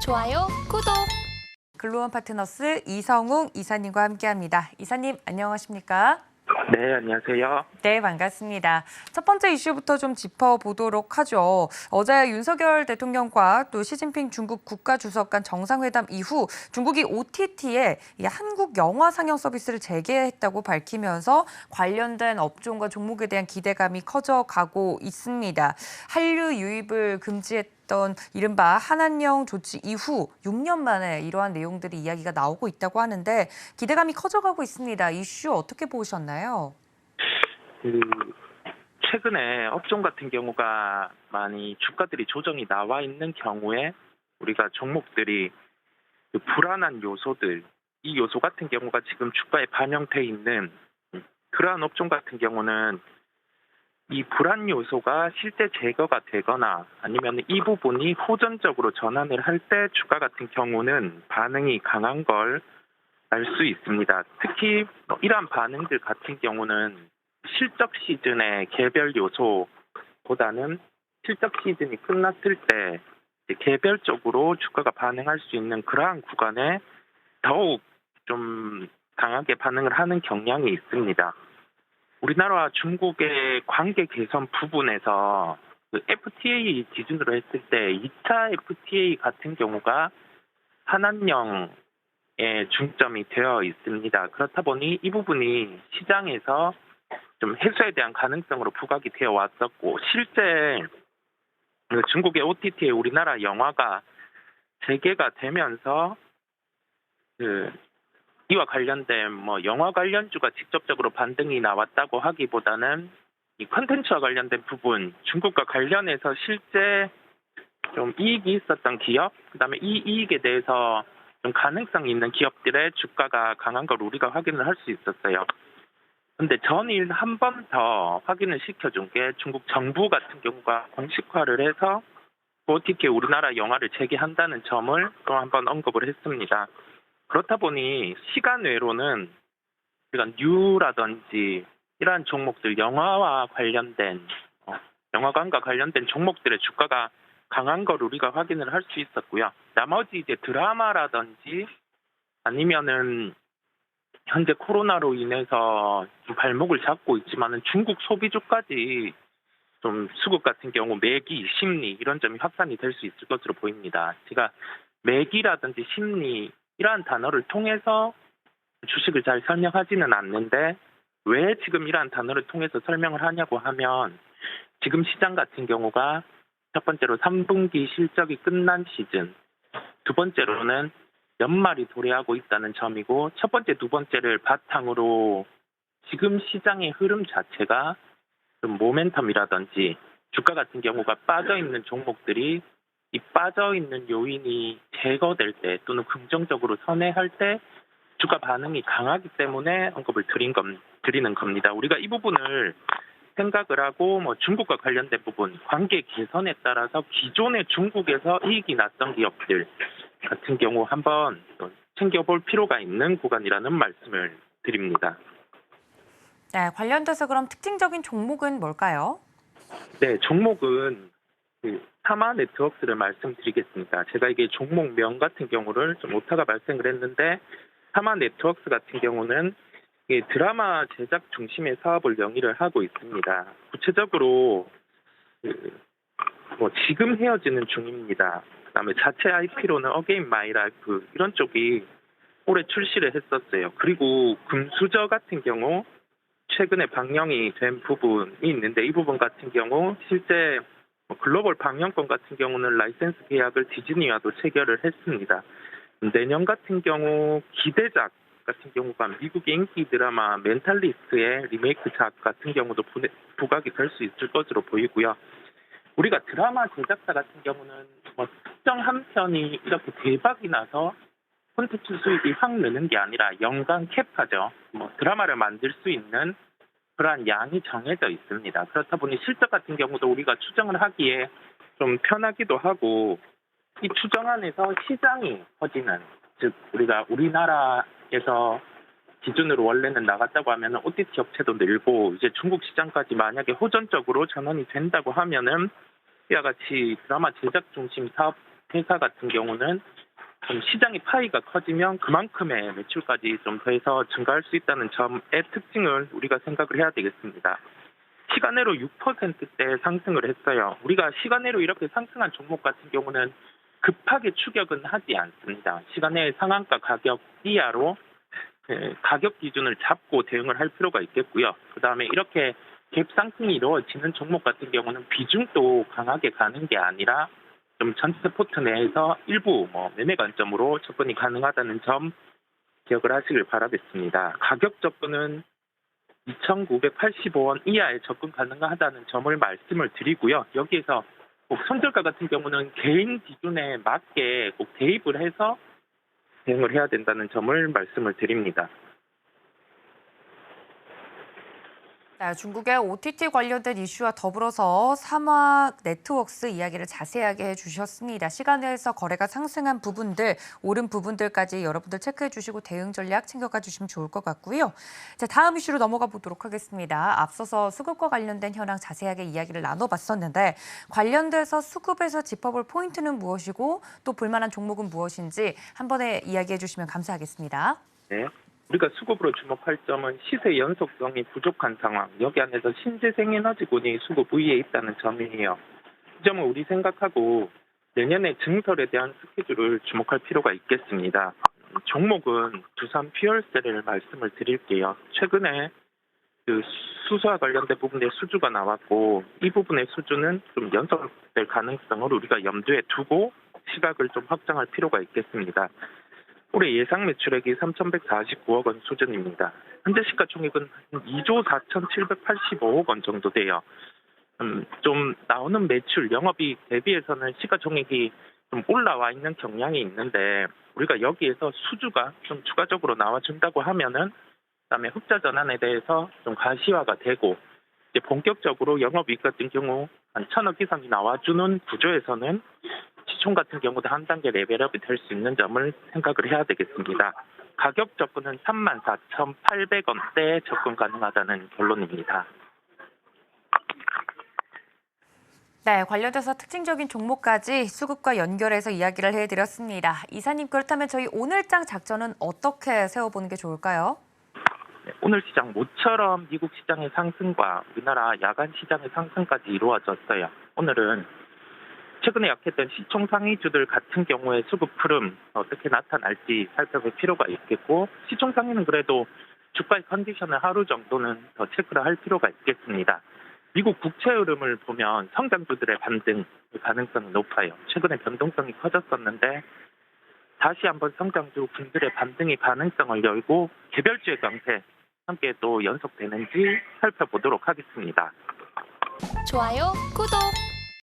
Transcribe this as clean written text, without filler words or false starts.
좋아요, 구독. 글로원 파트너스 이성웅 이사님과 함께합니다. 이사님 안녕하십니까? 네, 안녕하세요. 네, 반갑습니다. 첫 번째 이슈부터 좀 짚어보도록 하죠. 어제 윤석열 대통령과 또 시진핑 중국 국가주석 간 정상회담 이후 중국이 OTT에 한국 영화 상영 서비스를 재개했다고 밝히면서 관련된 업종과 종목에 대한 기대감이 커져가고 있습니다. 한류 유입을 금지했던 이른바 한한령 조치 이후 6년 만에 이러한 내용들이 이야기가 나오고 있다고 하는데 기대감이 커져가고 있습니다. 이슈 어떻게 보셨나요? 최근에 업종 같은 경우가 많이 주가들이 조정이 나와 있는 경우에 우리가 종목들이 불안한 요소들, 이 요소 같은 경우가 지금 주가에 반영돼 있는 그러한 업종 같은 경우는 이 불안 요소가 실제 제거가 되거나 아니면 이 부분이 호전적으로 전환을 할 때 주가 같은 경우는 반응이 강한 걸 알 수 있습니다. 특히 이러한 반응들 같은 경우는 실적 시즌의 개별 요소보다는 실적 시즌이 끝났을 때 개별적으로 주가가 반응할 수 있는 그러한 구간에 더욱 좀 강하게 반응을 하는 경향이 있습니다. 우리나라와 중국의 관계 개선 부분에서 FTA 기준으로 했을 때 2차 FTA 같은 경우가 한한령에 중점이 되어 있습니다. 그렇다 보니 이 부분이 시장에서 좀 해소에 대한 가능성으로 부각이 되어 왔었고 실제 중국의 OTT에 우리나라 영화가 재개가 되면서 이와 관련된 영화 관련주가 직접적으로 반등이 나왔다고 하기보다는 이 컨텐츠와 관련된 부분, 중국과 관련해서 실제 좀 이익이 있었던 기업, 그다음에 이 이익에 대해서 좀 가능성이 있는 기업들의 주가가 강한 걸 우리가 확인을 할 수 있었어요. 근데 전일 한 번 더 확인을 시켜준 게 중국 정부 같은 경우가 공식화를 해서 OTT에 우리나라 영화를 재개한다는 점을 또 한 번 언급을 했습니다. 그렇다 보니 시간 외로는 우리가 뉴라든지 이러한 종목들, 영화와 관련된 영화관과 관련된 종목들의 주가가 강한 걸 우리가 확인을 할 수 있었고요. 나머지 이제 드라마라든지 아니면은 현재 코로나로 인해서 좀 발목을 잡고 있지만은 중국 소비주까지 좀 수급 같은 경우 매기, 심리 이런 점이 확산이 될 수 있을 것으로 보입니다. 제가 매기라든지 심리 이러한 단어를 통해서 주식을 잘 설명하지는 않는데 왜 지금 이러한 단어를 통해서 설명을 하냐고 하면 지금 시장 같은 경우가 첫 번째로 3분기 실적이 끝난 시즌, 두 번째로는 연말이 도래하고 있다는 점이고 첫 번째, 두 번째를 바탕으로 지금 시장의 흐름 자체가 좀 모멘텀이라든지 주가 같은 경우가 빠져있는 종목들이 이 빠져있는 요인이 제거될 때 또는 긍정적으로 선회할 때 주가 반응이 강하기 때문에 언급을 드리는 겁니다. 우리가 이 부분을 생각을 하고 중국과 관련된 부분, 관계 개선에 따라서 기존의 중국에서 이익이 났던 기업들 같은 경우 한번 챙겨볼 필요가 있는 구간이라는 말씀을 드립니다. 네, 관련돼서 그럼 특징적인 종목은 뭘까요? 네, 종목은 사마 네트워크를 말씀드리겠습니다. 제가 이게 종목명 같은 경우를 좀 오타가 발생을 했는데 사마 네트워크 같은 경우는 드라마 제작 중심의 사업을 영위를 하고 있습니다. 구체적으로 지금 헤어지는 중입니다. 그다음에 자체 IP로는 어게인 마이 라이프 이런 쪽이 올해 출시를 했었어요. 그리고 금수저 같은 경우 최근에 방영이 된 부분이 있는데 이 부분 같은 경우 실제 글로벌 방영권 같은 경우는 라이센스 계약을 디즈니와도 체결을 했습니다. 내년 같은 경우 기대작 같은 경우가 미국의 인기 드라마 멘탈리스트의 리메이크작 같은 경우도 부각이 될 수 있을 것으로 보이고요. 우리가 드라마 제작사 같은 경우는 특정 한 편이 이렇게 대박이 나서 콘텐츠 수익이 확 느는 게 아니라 연간 캡하죠. 드라마를 만들 수 있는 그러한 양이 정해져 있습니다. 그렇다 보니 실적 같은 경우도 우리가 추정을 하기에 좀 편하기도 하고 이 추정 안에서 시장이 커지는, 즉 우리가 우리나라에서 기준으로 원래는 나갔다고 하면은 OTT 업체도 늘고 이제 중국 시장까지 만약에 호전적으로 전환이 된다고 하면은 이와 같이 드라마 제작 중심 사업 회사 같은 경우는 좀 시장의 파이가 커지면 그만큼의 매출까지 좀 더해서 증가할 수 있다는 점의 특징을 우리가 생각을 해야 되겠습니다. 시간외로 6%대 상승을 했어요. 우리가 시간외로 이렇게 상승한 종목 같은 경우는 급하게 추격은 하지 않습니다. 시간외 상한가 가격 이하로 가격 기준을 잡고 대응을 할 필요가 있겠고요. 그다음에 이렇게 갭 상승이 이루어지는 종목 같은 경우는 비중도 강하게 가는 게 아니라 좀 전체 포트 내에서 일부 매매 관점으로 접근이 가능하다는 점 기억을 하시길 바라겠습니다. 가격 접근은 2,985원 이하에 접근 가능하다는 점을 말씀을 드리고요. 여기에서 꼭 손절가 같은 경우는 개인 기준에 맞게 꼭 대입을 해서 대응을 해야 된다는 점을 말씀을 드립니다. 네, 중국의 OTT 관련된 이슈와 더불어서 삼화 네트워크스 이야기를 자세하게 해주셨습니다. 시간 내에서 거래가 상승한 부분들, 오른 부분들까지 여러분들 체크해 주시고 대응 전략 챙겨가 주시면 좋을 것 같고요. 자, 다음 이슈로 넘어가 보도록 하겠습니다. 앞서서 수급과 관련된 현황 자세하게 이야기를 나눠봤었는데 관련돼서 수급에서 짚어볼 포인트는 무엇이고 또 볼만한 종목은 무엇인지 한 번에 이야기해 주시면 감사하겠습니다. 네. 우리가 수급으로 주목할 점은 시세 연속성이 부족한 상황, 여기 안에서 신재생에너지군이 수급 위에 있다는 점이에요. 이 점은 우리 생각하고 내년에 증설에 대한 스케줄을 주목할 필요가 있겠습니다. 종목은 두산 퓨얼셀을 말씀을 드릴게요. 최근에 그 수소와 관련된 부분에 수주가 나왔고 이 부분의 수주는 좀 연속될 가능성을 우리가 염두에 두고 시각을 좀 확장할 필요가 있겠습니다. 올해 예상 매출액이 3,149억 원 수준입니다. 현재 시가총액은 2조 4,785억 원 정도 돼요. 좀 나오는 매출, 영업이익 대비해서는 시가총액이 좀 올라와 있는 경향이 있는데 우리가 여기에서 수주가 좀 추가적으로 나와준다고 하면은 그다음에 흑자 전환에 대해서 좀 가시화가 되고 이제 본격적으로 영업이익 같은 경우 한 1,000억 이상이 나와주는 구조에서는 시총 같은 경우도 한 단계 레벨업이 될 수 있는 점을 생각을 해야 되겠습니다. 가격 접근은 34,800원대에 접근 가능하다는 결론입니다. 네, 관련돼서 특징적인 종목까지 수급과 연결해서 이야기를 해드렸습니다. 이사님, 그렇다면 저희 오늘장 작전은 어떻게 세워보는 게 좋을까요? 오늘 시장 모처럼 미국 시장의 상승과 우리나라 야간 시장의 상승까지 이루어졌어요. 오늘은 최근에 약했던 시총 상위주들 같은 경우에 수급 흐름 어떻게 나타날지 살펴볼 필요가 있겠고 시총 상위는 그래도 주가의 컨디션을 하루 정도는 더 체크를 할 필요가 있겠습니다. 미국 국채 흐름을 보면 성장주들의 반등 가능성이 높아요. 최근에 변동성이 커졌었는데 다시 한번 성장주 분들의 반등의 가능성을 열고 개별주의 강세 함께 또 연속되는지 살펴보도록 하겠습니다. 좋아요, 구독!